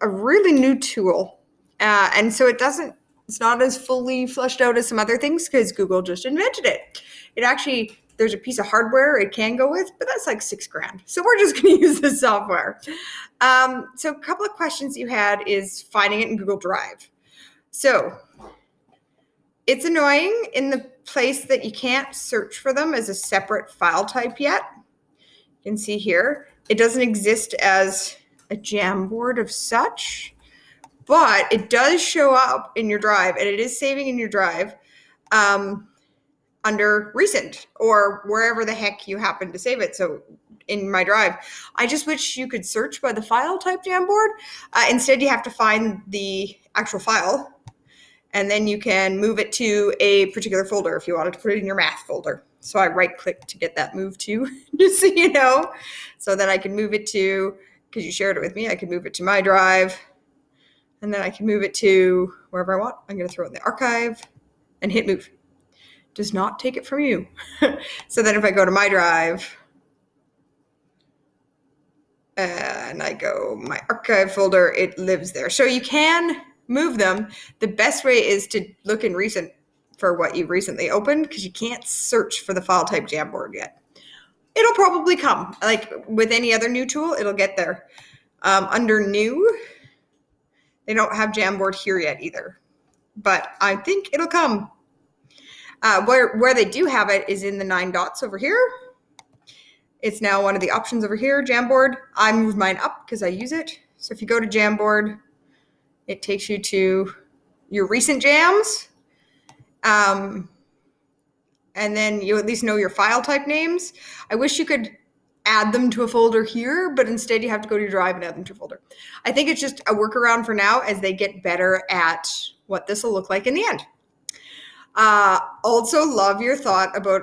a really new tool. And so it's not as fully fleshed out as some other things because Google just invented it. There's a piece of hardware it can go with, but that's like $6,000. So we're just going to use this software. So a couple of questions you had is finding it in Google Drive. So it's annoying in the place that you can't search for them as a separate file type yet. You can see here, it doesn't exist as a Jamboard of such, but it does show up in your drive, and it is saving in your drive under recent or wherever the heck you happen to save it. So in my drive, I just wish you could search by the file type Jamboard. Instead, you have to find the actual file, and then you can move it to a particular folder if you wanted to put it in your math folder. So I right click to get that moved to, just so you know, so that I can move it to, because you shared it with me, I can move it to my drive, and then I can move it to wherever I want. I'm going to throw it in the archive and hit move. Does not take it from you. So then if I go to my drive and I go my archive folder, it lives there. So you can move them. The best way is to look in recent for what you recently opened, because you can't search for the file type Jamboard yet. It'll probably come. Like with any other new tool, it'll get there. Under new, they don't have Jamboard here yet either, but I think it'll come. Where they do have it is in the 9 dots over here. It's now one of the options over here, Jamboard. I moved mine up because I use it. So if you go to Jamboard, it takes you to your recent jams. And then you at least know your file type names. I wish you could add them to a folder here, but instead you have to go to your drive and add them to a folder. I think it's just a workaround for now as they get better at what this will look like in the end. Also love your thought about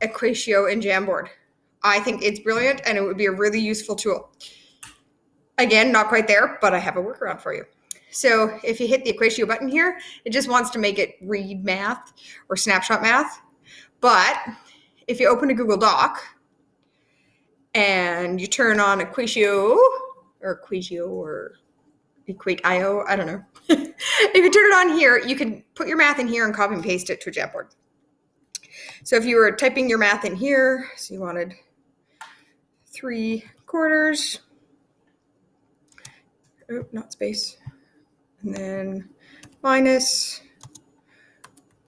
Equatio and Jamboard. I think it's brilliant and it would be a really useful tool. Again, not quite there, but I have a workaround for you. So if you hit the Equatio button here, it just wants to make it read math or snapshot math. But if you open a Google Doc and you turn on Equatio or Equatio, I don't know. If you turn it on here, you can put your math in here and copy and paste it to a Jamboard. So if you were typing your math in here, so you wanted 3/4, oh, not space, and then minus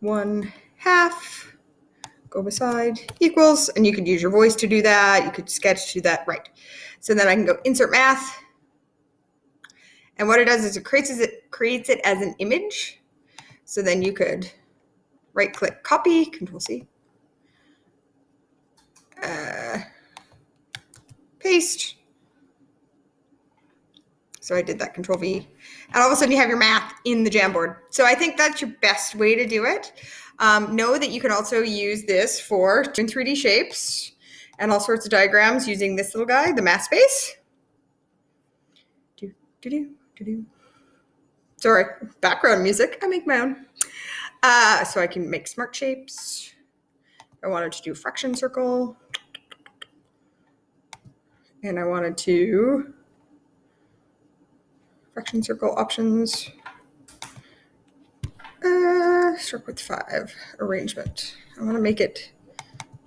1/2, go beside, equals, and you could use your voice to do that. You could sketch to do that, right? So then I can go insert math. And what it does is it creates it as an image. So then you could right click, copy, Control C, paste. So I did that, Control V. And all of a sudden you have your math in the Jamboard. So I think that's your best way to do it. Know that you can also use this for doing 3D shapes and all sorts of diagrams using this little guy, the math space. Sorry, background music. I make my own. So I can make smart shapes. I wanted to do fraction circle. And I wanted to fraction circle options. Start with 5 arrangement. I want to make it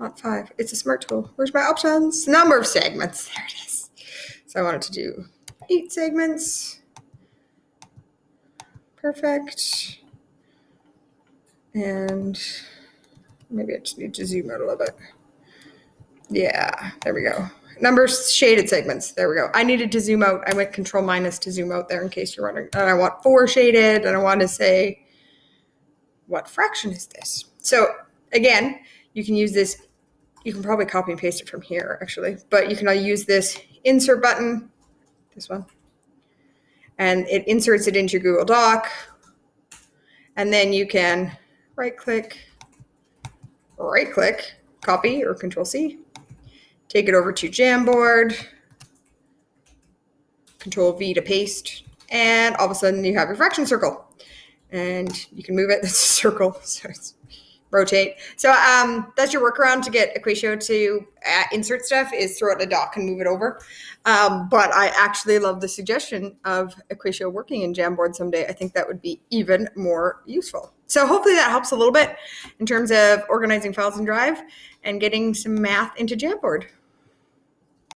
not 5. It's a smart tool. Where's my options? Number of segments. There it is. So I wanted to do 8 segments. Perfect. And maybe I just need to zoom out a little bit. Yeah, there we go. Numbers, shaded segments. There we go. I needed to zoom out. I went Control minus to zoom out there in case you're wondering. And I want 4 shaded, and I want to say, what fraction is this? So again, you can use this. You can probably copy and paste it from here, actually. But you can use this insert button, this one, and it inserts it into your Google Doc. And then you can right click, copy or Control C, take it over to Jamboard, Control V to paste, and all of a sudden you have your fraction circle. And you can move it, it's a circle, so it rotate. So that's your workaround to get Equatio to insert stuff, is throw it in a dock and move it over. But I actually love the suggestion of Equatio working in Jamboard someday. I think that would be even more useful. So hopefully that helps a little bit in terms of organizing files in Drive and getting some math into Jamboard.